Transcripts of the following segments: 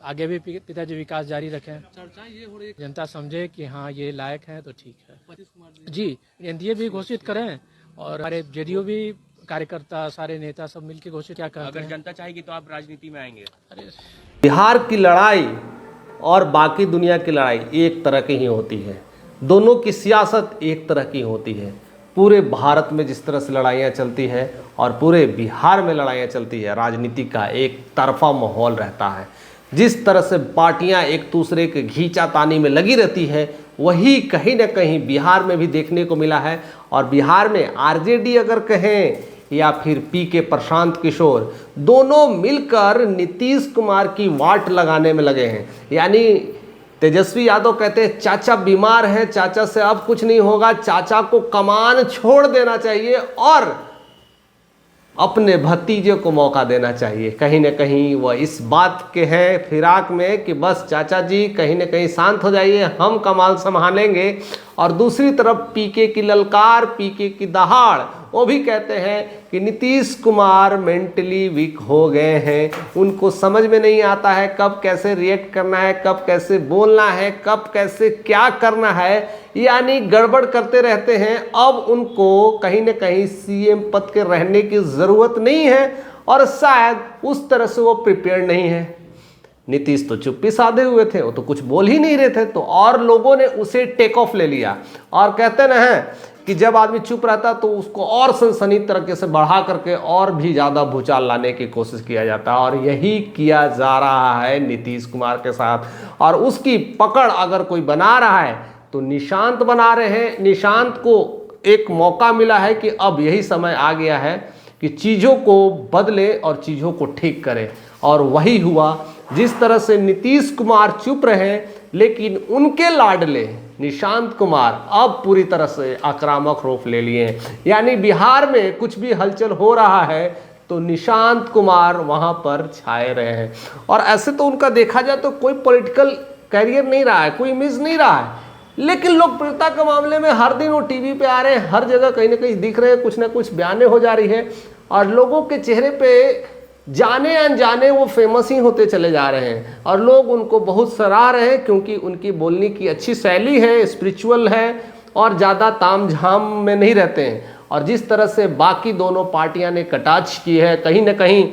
आगे भी पिताजी विकास जारी रखें। चर्चा ये हो रही, जनता समझे कि हाँ ये लायक है तो ठीक है जी। एनडीए भी घोषित करें और हमारे जेडीयू भी कार्यकर्ता सारे नेता सब मिलकर घोषित क्या करते हैं। अगर जनता चाहेगी तो आप राजनीति में आएंगे। अरे बिहार की लड़ाई और बाकी दुनिया की लड़ाई एक तरह की ही होती है। दोनों की सियासत एक तरह की होती है। पूरे भारत में जिस तरह से लड़ाइयाँ चलती है और पूरे बिहार में लड़ाइयाँ चलती है, राजनीति का एक तरफा माहौल रहता है। जिस तरह से पार्टियां एक दूसरे के खींचातानी में लगी रहती है, वही कहीं ना कहीं बिहार में भी देखने को मिला है। और बिहार में आरजेडी अगर कहें या फिर पीके प्रशांत किशोर, दोनों मिलकर नीतीश कुमार की वाट लगाने में लगे हैं। यानी तेजस्वी यादव कहते हैं चाचा बीमार है, चाचा से अब कुछ नहीं होगा, चाचा को कमान छोड़ देना चाहिए और अपने भतीजे को मौका देना चाहिए। कहीं ना कहीं वह इस बात के हैं फिराक में कि बस चाचा जी कहीं ना कहीं शांत हो जाइए, हम कमाल संभालेंगे। और दूसरी तरफ पीके की ललकार, पीके की दहाड़, वो भी कहते हैं कि नीतीश कुमार मेंटली वीक हो गए हैं, उनको समझ में नहीं आता है कब कैसे रिएक्ट करना है, कब कैसे बोलना है, कब कैसे क्या करना है, यानी गड़बड़ करते रहते हैं। अब उनको कहीं ना कहीं सीएम पद के रहने की ज़रूरत नहीं है और शायद उस तरह से वो प्रिपेयर नहीं है। नीतीश तो चुप्पी साधे हुए थे, वो तो कुछ बोल ही नहीं रहे थे, तो और लोगों ने उसे टेक ऑफ ले लिया। और कहते ना हैं कि जब आदमी चुप रहता तो उसको और सनसनी तरीके से बढ़ा करके और भी ज़्यादा भूचाल लाने की कोशिश किया जाता है, और यही किया जा रहा है नीतीश कुमार के साथ। और उसकी पकड़ अगर कोई बना रहा है तो निशांत बना रहे हैं। निशांत को एक मौका मिला है कि अब यही समय आ गया है कि चीज़ों को बदले और चीज़ों को ठीक करे, और वही हुआ। जिस तरह से नीतीश कुमार चुप रहे, लेकिन उनके लाडले निशांत कुमार अब पूरी तरह से आक्रामक रूप ले लिए हैं। यानी बिहार में कुछ भी हलचल हो रहा है तो निशांत कुमार वहां पर छाए रहे हैं। और ऐसे तो उनका देखा जाए तो कोई पॉलिटिकल कैरियर नहीं रहा है, कोई इमेज नहीं रहा है, लेकिन लोकप्रियता के मामले में हर दिन वो टीवी पे आ रहे हैं, हर जगह कहीं ना कहीं दिख रहे हैं, कुछ ना कुछ बयानें हो जा रही है, और लोगों के चेहरे पे जाने अनजाने वो फेमस ही होते चले जा रहे हैं। और लोग उनको बहुत सराह रहे हैं क्योंकि उनकी बोलने की अच्छी शैली है, स्पिरिचुअल है और ज़्यादा ताम झाम में नहीं रहते हैं। और जिस तरह से बाकी दोनों पार्टियां ने कटाक्ष की है, कहीं ना कहीं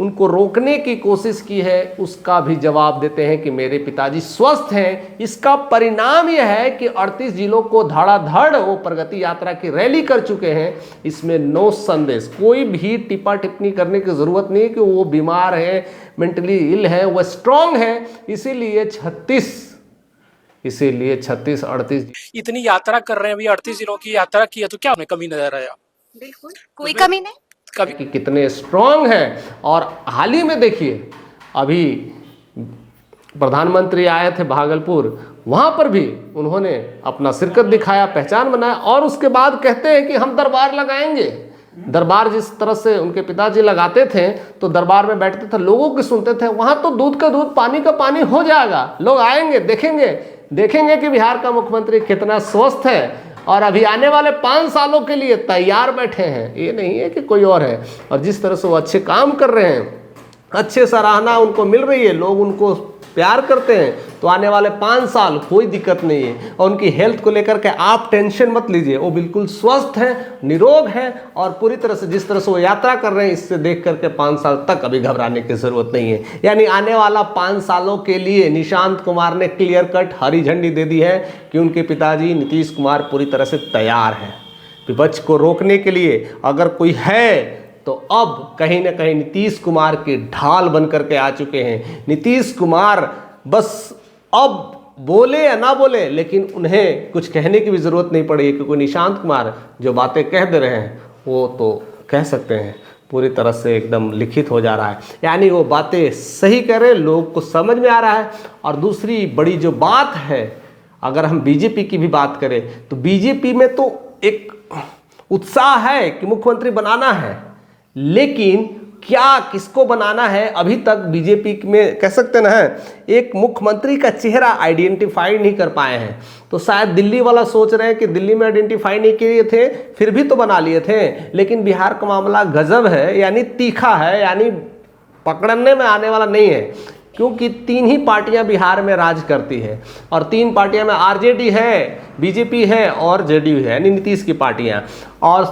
उनको रोकने की कोशिश की है, उसका भी जवाब देते हैं कि मेरे पिताजी स्वस्थ हैं। इसका परिणाम यह है कि 38 जिलों को धड़ाधड़ वो प्रगति यात्रा की रैली कर चुके हैं। इसमें नो संदेश, कोई भी टिप्पा टिप्पणी करने की ज़रूरत नहीं कि वो बीमार है, मेंटली इल है, वह स्ट्रांग है। इसीलिए 36 38 इतनी यात्रा कर रहे हैं, अभी 38 जिलों की यात्रा की है तो क्या उन्हें कमी नजर आया? बिल्कुल कोई कमी नहीं। कि कितने स्ट्रांग हैं। और हाल ही में देखिए, अभी प्रधानमंत्री आए थे भागलपुर, वहाँ पर भी उन्होंने अपना शिरकत दिखाया, पहचान बनाया, और उसके बाद कहते हैं कि हम दरबार लगाएंगे। दरबार जिस तरह से उनके पिताजी लगाते थे, तो दरबार में बैठते थे, लोगों की सुनते थे, वहाँ तो दूध का दूध पानी का पानी हो जाएगा। लोग आएंगे, देखेंगे कि बिहार का मुख्यमंत्री कितना स्वस्थ है, और अभी आने वाले 5 सालों के लिए तैयार बैठे हैं। ये नहीं है कि कोई और है। और जिस तरह से वो अच्छे काम कर रहे हैं, अच्छे सराहना उनको मिल रही है, लोग उनको प्यार करते हैं, तो आने वाले 5 साल कोई दिक्कत नहीं है। और उनकी हेल्थ को लेकर के आप टेंशन मत लीजिए, वो बिल्कुल स्वस्थ हैं, निरोग हैं, और पूरी तरह से जिस तरह से वो यात्रा कर रहे हैं, इससे देख करके 5 साल तक अभी घबराने की जरूरत नहीं है। यानी आने वाला 5 सालों के लिए निशांत कुमार ने क्लियर कट हरी झंडी दे दी है कि उनके पिताजी नीतीश कुमार पूरी तरह से तैयार हैं। विपक्ष को रोकने के लिए अगर कोई है तो अब कहीं ना कहीं नीतीश कुमार के ढाल बन करके आ चुके हैं। नीतीश कुमार बस अब बोले या ना बोले, लेकिन उन्हें कुछ कहने की भी ज़रूरत नहीं पड़ेगी, क्योंकि निशांत कुमार जो बातें कह दे रहे हैं वो तो कह सकते हैं पूरी तरह से एकदम लिखित हो जा रहा है। यानी वो बातें सही कह रहे हैं, लोग को समझ में आ रहा है। और दूसरी बड़ी जो बात है, अगर हम बीजेपी की भी बात करें तो बीजेपी में तो एक उत्साह है कि मुख्यमंत्री बनाना है, लेकिन क्या किसको बनाना है अभी तक बीजेपी में कह सकते ना है, एक मुख्यमंत्री का चेहरा आइडेंटिफाई नहीं कर पाए हैं। तो शायद दिल्ली वाला सोच रहे हैं कि दिल्ली में आइडेंटिफाई नहीं किए थे, फिर भी तो बना लिए थे। लेकिन बिहार का मामला गजब है, यानी तीखा है, यानी पकड़ने में आने वाला नहीं है। क्योंकि तीन ही पार्टियां बिहार में राज करती है और तीन पार्टियां में आरजेडी है, बीजेपी है और जेडीयू है, यानी नीतीश की पार्टियां। और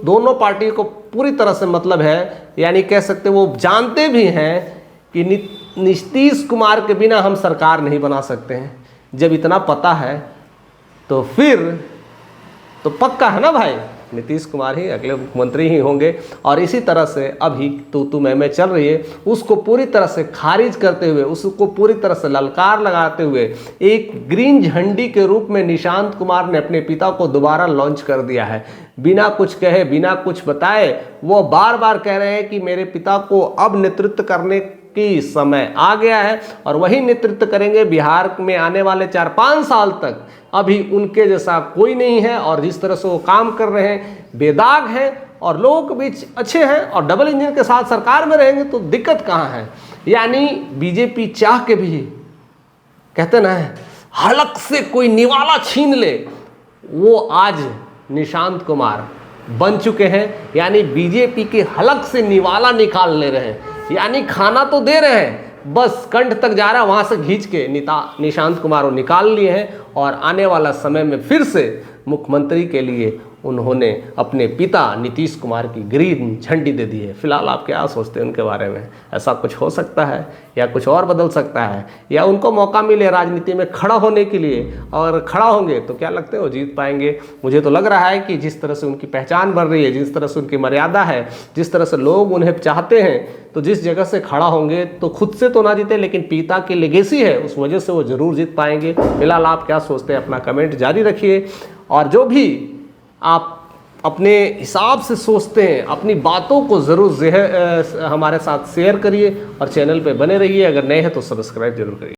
दोनों पार्टी को पूरी तरह से मतलब है, यानी कह सकते वो जानते भी हैं कि नीतीश कुमार के बिना हम सरकार नहीं बना सकते हैं। जब इतना पता है तो फिर तो पक्का है ना भाई, नीतीश कुमार ही अगले मुख्यमंत्री ही होंगे। और इसी तरह से अभी तू मैं चल रही है, उसको पूरी तरह से खारिज करते हुए, उसको पूरी तरह से ललकार लगाते हुए एक ग्रीन झंडी के रूप में निशांत कुमार ने अपने पिता को दोबारा लॉन्च कर दिया है। बिना कुछ कहे, बिना कुछ बताए वो बार बार कह रहे हैं कि मेरे पिता को अब नेतृत्व करने की समय आ गया है और वही नेतृत्व करेंगे बिहार में आने वाले 4-5 साल तक। अभी उनके जैसा कोई नहीं है और जिस तरह से वो काम कर रहे हैं बेदाग हैं और लोगों के बीच अच्छे हैं और डबल इंजन के साथ सरकार में रहेंगे तो दिक्कत कहाँ है। यानी बीजेपी चाह के भी, कहते ना, हलक से कोई निवाला छीन ले, वो आज निशांत कुमार बन चुके हैं। यानी बीजेपी के हलक से निवाला निकाल ले रहे हैं, यानी खाना तो दे रहे हैं, बस कंठ तक जा रहा है, वहाँ से खींच के निशांत कुमार को निकाल लिए हैं। और आने वाला समय में फिर से मुख्यमंत्री के लिए उन्होंने अपने पिता नीतीश कुमार की ग्रीन झंडी दे दी है। फिलहाल आप क्या सोचते हैं उनके बारे में? ऐसा कुछ हो सकता है या कुछ और बदल सकता है, या उनको मौका मिले राजनीति में खड़ा होने के लिए, और खड़ा होंगे तो क्या लगता है वो जीत पाएंगे? मुझे तो लग रहा है कि जिस तरह से उनकी पहचान बढ़ रही है, जिस तरह से उनकी मर्यादा है, जिस तरह से लोग उन्हें चाहते हैं, तो जिस जगह से खड़ा होंगे तो खुद से तो ना जीते लेकिन पिता की लेगेसी है उस वजह से वो ज़रूर जीत पाएंगे। फिलहाल आप क्या सोचते हैं अपना कमेंट जारी रखिए, और जो भी आप अपने हिसाब से सोचते हैं अपनी बातों को ज़रूर हमारे साथ शेयर करिए और चैनल पे बने रहिए। अगर नए हैं तो सब्सक्राइब जरूर करिए।